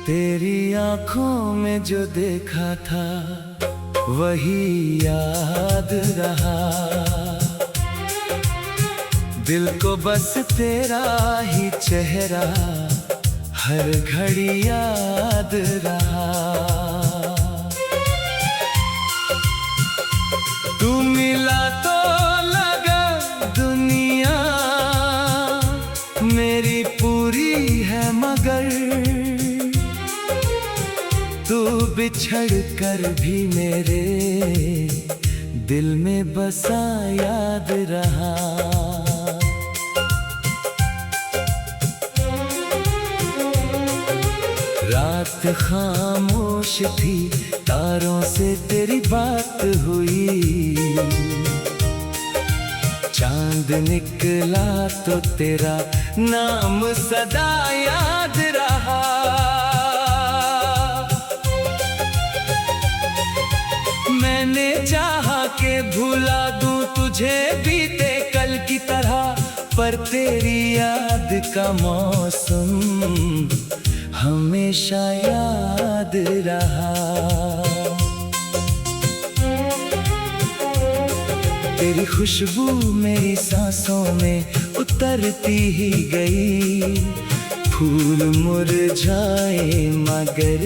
तेरी आंखों में जो देखा था वही याद रहा। दिल को बस तेरा ही चेहरा हर घड़ी याद रहा। तू मिला तो लगा दुनिया मेरी पूरी है, मगर तू बिछड़ कर भी मेरे दिल में बसा याद रहा। रात खामोश थी, तारों से तेरी बात हुई। चांद निकला तो तेरा नाम सदा याद रहा। मैंने चाहा के भुला दूं तुझे बीते कल की तरह, पर तेरी याद का मौसम हमेशा याद रहा। तेरी खुशबू मेरी सांसों में उतरती ही गई। फूल मुरझाए मगर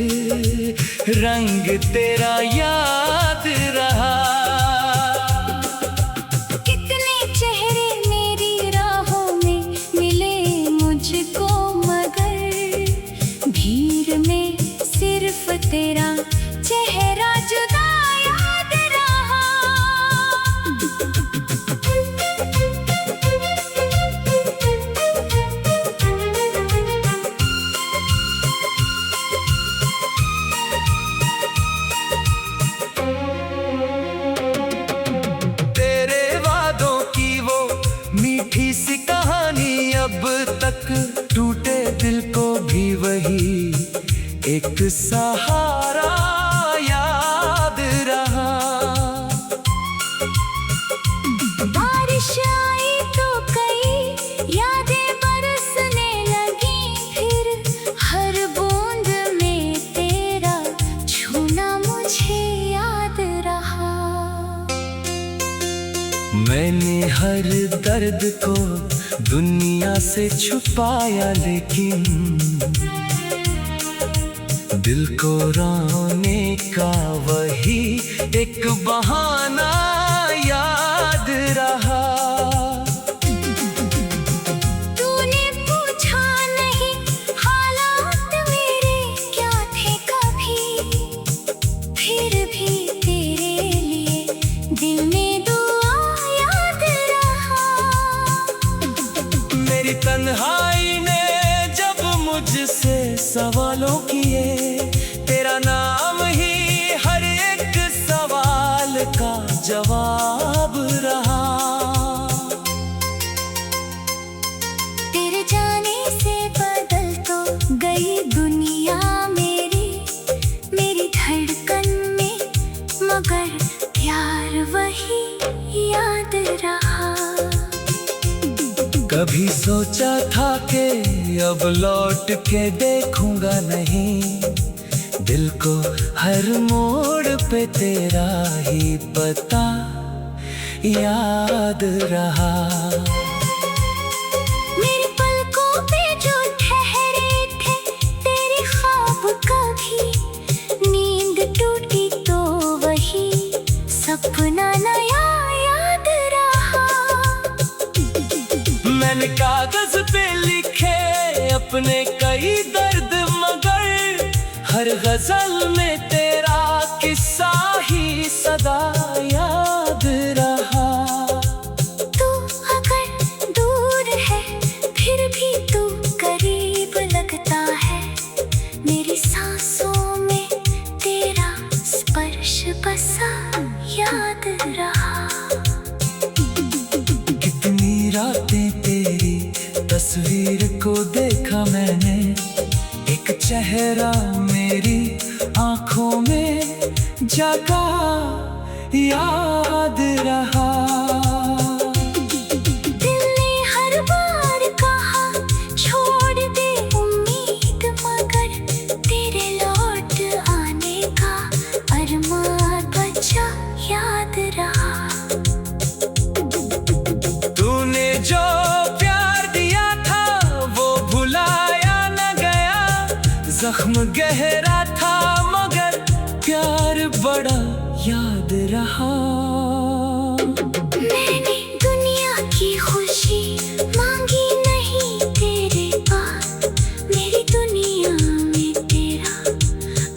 रंग तेरा याद रहा। कितने चेहरे मेरी राहों में मिले मुझको, मगर भीड़ में सिर्फ तेरा चेहरा जुदा याद रहा। मीठी सी कहानी अब तक टूटे दिल को भी वही एक सहारा याद रहा। बारिश आई तो कई यादें बरसने लगी, फिर हर बूंद में तेरा छूना मुझे याद रहा। मैंने हर दर्द को दुनिया से छुपाया, लेकिन दिल को रोने का वही एक बहाना याद रहा। तूने पूछा नहीं हालात मेरे क्या थे कभी, फिर भी तेरे लिए दिल में तन्हाई ने जब मुझसे सवालों किए, तेरा नाम ही हर एक सवाल का जवाब रहा। तेरे जाने से बदल तो गई दुनिया मेरी धड़कन में, मगर प्यार वही याद रहा। कभी सोचा था कि अब लौट के देखूंगा नहीं, दिल को हर मोड़ पे तेरा ही पता याद रहा। मेरी पलकों पे जो ठहरे थे तेरे ख्वाब, कभी नींद टूटी तो वही सपना नया याद रहा। मैंने कागज पे लिखे अपने कई दर्द, मगर हर गजल में तेरा किस्सा ही सदा याद रहा। तू अगर दूर है फिर भी तू करीब लगता है, मेरी सांसों में तेरा स्पर्श बसा याद रहा। कितनी रातें तेरी तस्वीर को देखा मैंने, एक चेहरा मेरी आंखों में जगा याद रहा। दिल ने हर बार कहा छोड़ दे उम्मीद, मगर तेरे जख्म गहरा था मगर प्यार बड़ा याद रहा। मैंने दुनिया की खुशी मांगी नहीं तेरे पास, मेरी दुनिया में तेरा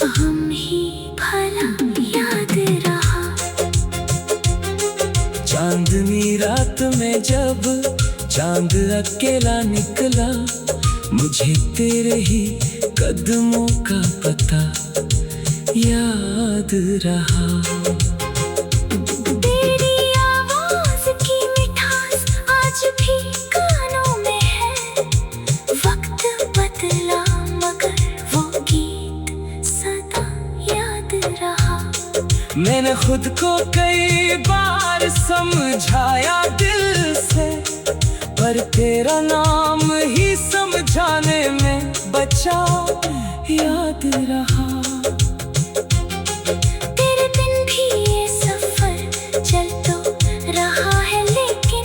अहम ही भला याद रहा। चांदनी रात में जब चांद अकेला निकला, मुझे तेरे ही कदमों का पता याद रहा। तेरी आवाज की मिठास आज भी कानों में है, वक्त बदला मगर वो गीत सदा याद रहा। मैंने खुद को कई बार समझाया दिल से, पर तेरा नाम ही समझाने में बचा याद रहा। तेरे बिन भी ये सफर चल तो रहा है, लेकिन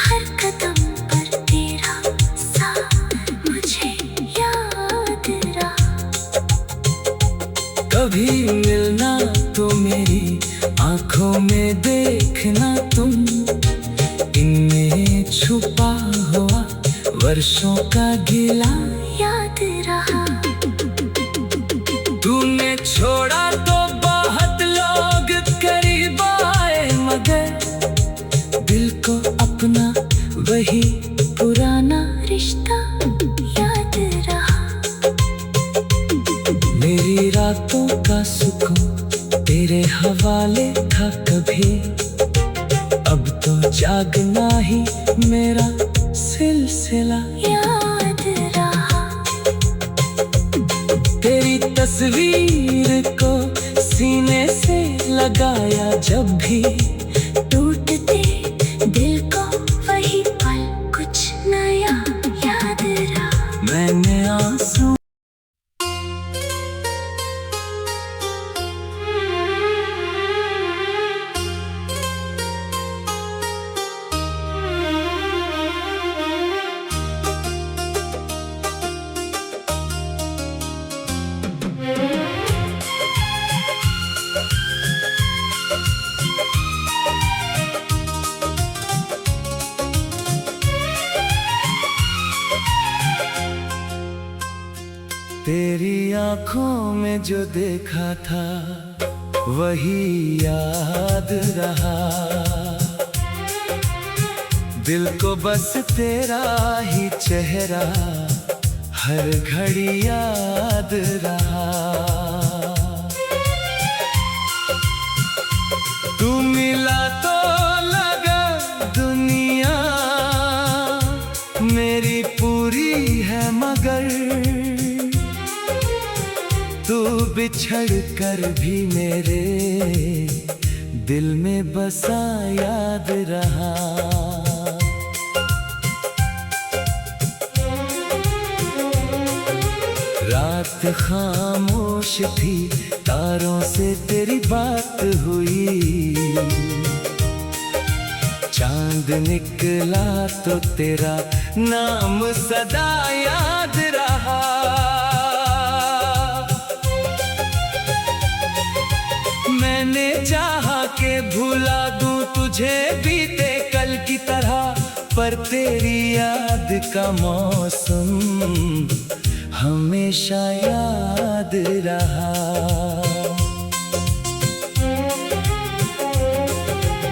हर कदम पर तेरा साथ मुझे याद रहा। कभी मिलना तो मेरी आंखों में देखना तुम, इनमें छुपा हुआ वर्षों का गिला याद रहा। तूने छोड़ा तो बहुत लोग करीब आए, मगर दिल को अपना वही पुराना रिश्ता याद रहा। मेरी रातों का सुकून तेरे हवाले था कभी, अब तो जागना ही मेरा सिलसिला याद रहा। तेरी तस्वीर को सीने से लगाया जब भी, टूटते दिल को वही पल कुछ नया याद रहा। मैंने आंसू तेरी आंखों में जो देखा था वही याद रहा। दिल को बस तेरा ही चेहरा हर घड़ी याद रहा। तू मिला तो लगा दुनिया मेरी पूरी है, मगर तू बिछड़ कर भी मेरे दिल में बसा याद रहा। रात खामोश थी, तारों से तेरी बात हुई, चांद निकला तो तेरा नाम सदा याद रहा। मैंने चाहा के भुला दूं तुझे बीते कल की तरह, पर तेरी याद का मौसम हमेशा याद रहा।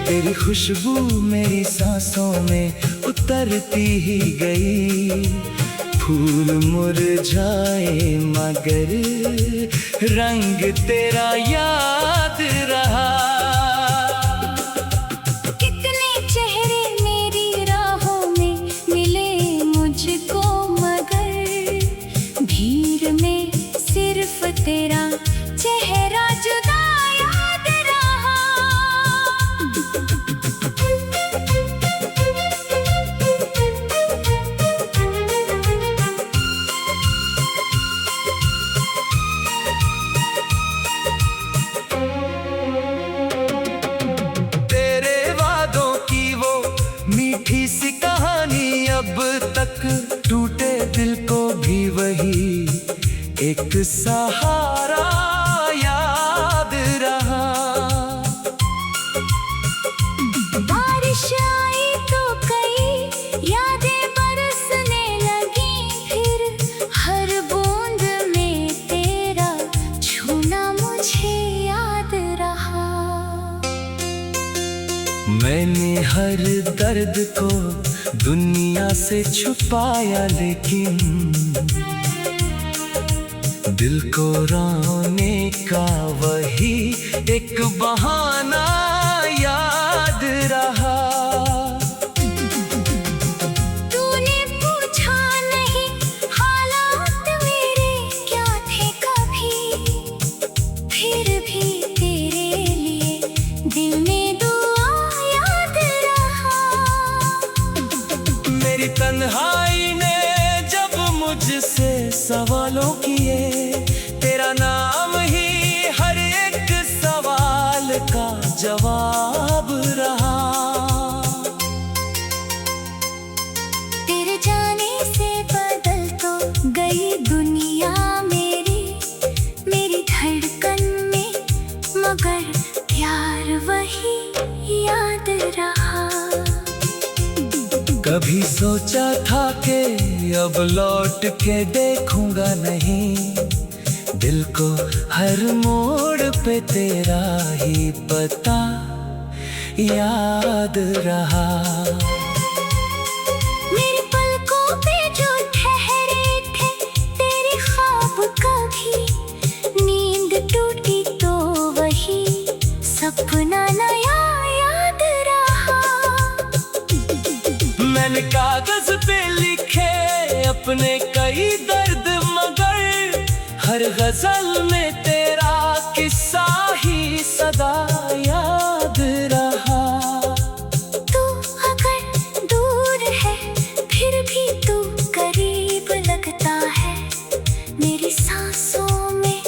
तेरी खुशबू मेरी सांसों में उतरती ही गई, फूल मुरझाए मगर रंग तेरा याद रहा। कितने चेहरे मेरी राहों में मिले मुझको, मगर भीड़ में सिर्फ तेरा चेहरा जुदा याद रहा। मीठी सी कहानी अब तक टूटे दिल को भी वही एक सहारा याद रहा। बारिश आई तो कई यादें बरसने लगी, फिर हर बूंद में तेरा छूना मुझे याद रहा। मैंने हर दर्द को दुनिया से छुपाया, लेकिन दिल को रोने का वही एक बहाना याद रहा। तूने पूछा नहीं हालात मेरे क्या थे कभी, फिर भी तेरे लिए दिल में दुआ याद रहा। मेरी तन्हाई ने जब मुझसे सवालों किए, तेरा नाम ही हर एक सवाल का जवाब रहा। तेरे जाने से बदल तो गई दुनिया मेरी, मेरी धड़कन में, मगर प्यार वही याद रहा। कभी सोचा था कि अब लौट के देखूंगा नहीं, दिल को हर मोड़ पे तेरा ही पता याद रहा। मेरी पलकों पे जो ठहरे थे तेरे ख्वाब, कभी नींद टूटी तो वही सपना नया याद रहा। मैंने कागज पे लिखे अपने कई दर्द, मगर हर गजल में तेरा किस्सा ही सदा याद रहा। तू अगर दूर है फिर भी तू करीब लगता है, मेरी सांसों में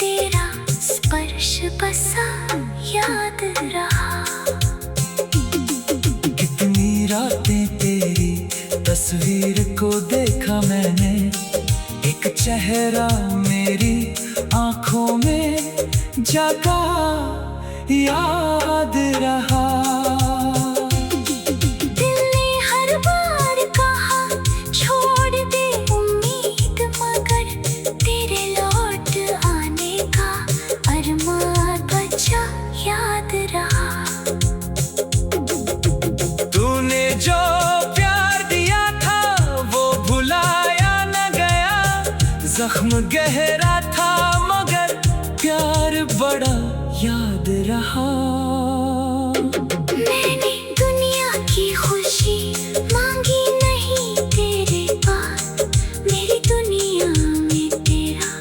तेरा स्पर्श बसा याद रहा। कितनी रातें तेरी तस्वीर को देखा मैंने, एक चेहरा मेरी आंखों में जगा याद रहा। दिल ने हर बार कहा छोड़ दे उम्मीद, मगर तेरे लौट आने का अरमान बचा याद रहा। तूने जो प्यार दिया था वो भुलाया न गया, जख्म गहरा था मगर प्यार बड़ा याद रहा। मैंने दुनिया की खुशी मांगी नहीं तेरे पास, मेरी दुनिया में तेरा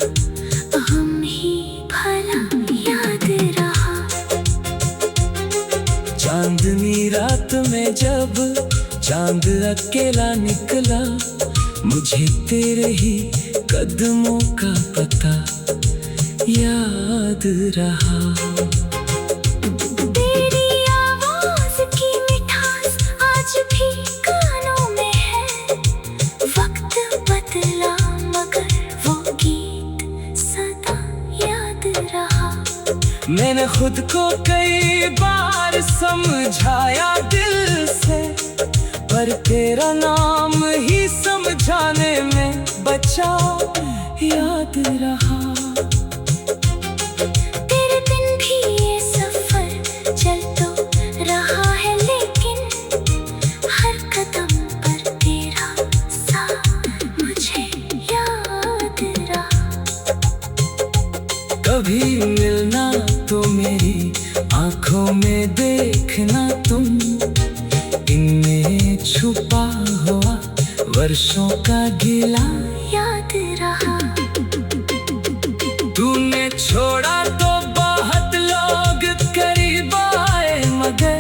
हम ही भला याद रहा। चांदनी रात में जब चांद अकेला निकला, मुझे तेरे ही कदमों का पता याद रहा। तेरी आवाज की मिठास आज भी कानों में है, वक्त बदला मगर वो गीत सदा याद रहा। मैंने खुद को कई बार समझाया दिल से, पर तेरा नाम ही समझाने में बचा याद रहा। तेरे दिन भी ये सफर चल तो रहा है, लेकिन हर कदम पर तेरा साथ मुझे याद रहा। कभी मिलना तो मेरी आंखों में देखना तुम, इनमें छुपा हुआ वर्षों का गिला याद रहा। तूने छोड़ा तो बहुत लोग करीब आए, मगर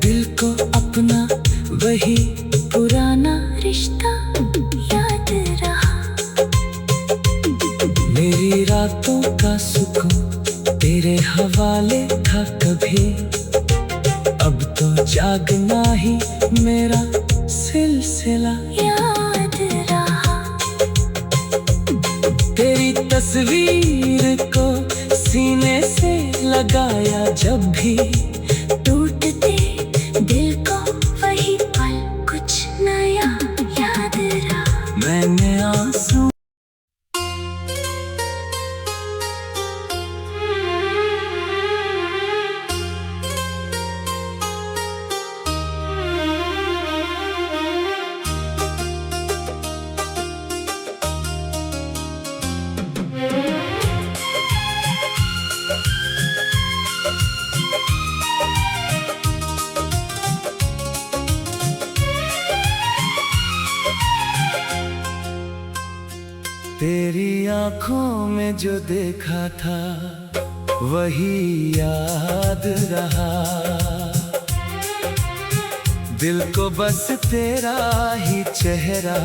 दिल को अपना वही पुराना रिश्ता याद रहा। मेरी रातों का सुकून तेरे हवाले था कभी, अब तो जागना ही मेरा सिलसिला याद रहा। तेरी तस्वीर को सीने से लगाया जब भी, टूटते दिल को वही पल कुछ नया याद रहा। मैंने आंसू तेरी आंखों में जो देखा था वही याद रहा। दिल को बस तेरा ही चेहरा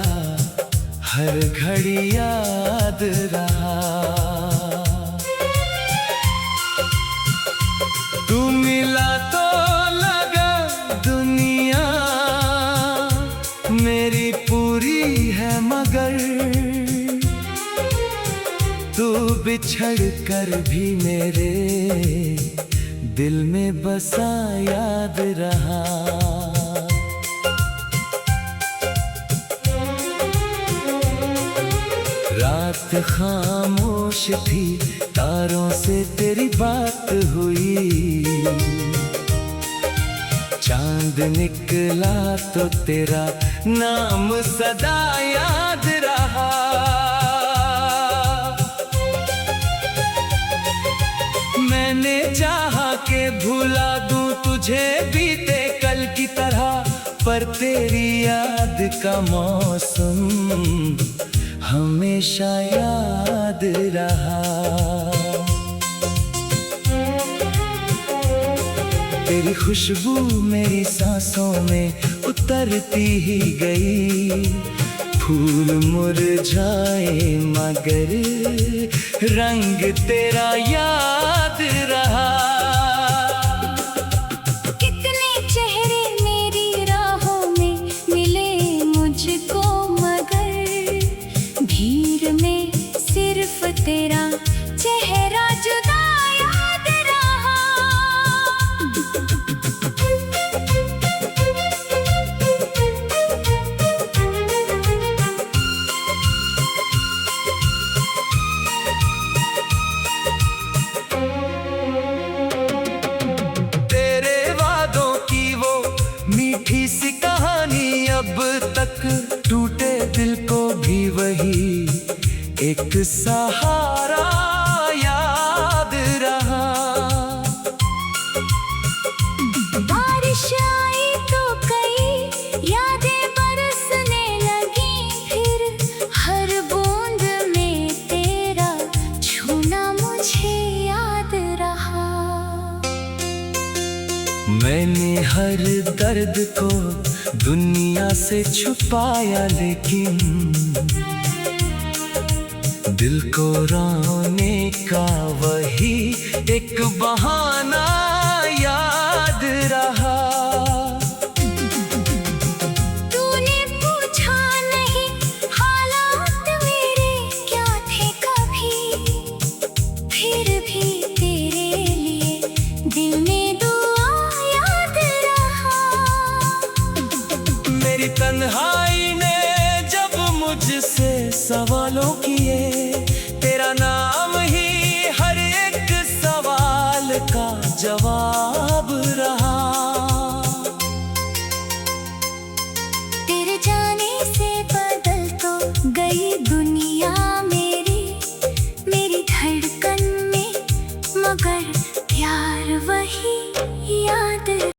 हर घड़ी याद रहा। तू मिला तो लगा दुनिया मेरी पूरी है, मगर तू बिछड़ कर भी मेरे दिल में बसा याद रहा। रात खामोश थी, तारों से तेरी बात हुई। चांद निकला तो तेरा नाम सदा याद रहा। मैंने चाहा के भुला दूं तुझे बीते कल की तरह, पर तेरी याद का मौसम हमेशा याद रहा। तेरी खुशबू मेरी सांसों में उतरती ही गई। फूल मुरझाए मगर रंग तेरा याद रहा। कितने चेहरे मेरी राहों में मिले मुझको, मगर भीड़ में सिर्फ तेरा चेहरा जुदा याद रहा। मीठी सी कहानी अब तक टूटे दिल को भी वही एक सहारा याद रहा। बारिश आई तो कई यादें बरसने लगी, फिर हर बूंद में तेरा छूना मुझे याद रहा। मैंने हर दर्द को दुनिया से छुपाया, लेकिन दिल को रोने का वही एक बहाना याद रहा। तूने पूछा नहीं हालात मेरे क्या थे कभी, फिर भी तेरे लिए दिल में तन्हाई ने जब मुझसे सवालों किए, तेरा नाम ही हर एक सवाल का जवाब रहा। तेरे जाने से बदल तो गई दुनिया मेरी धड़कन में, मगर प्यार वही याद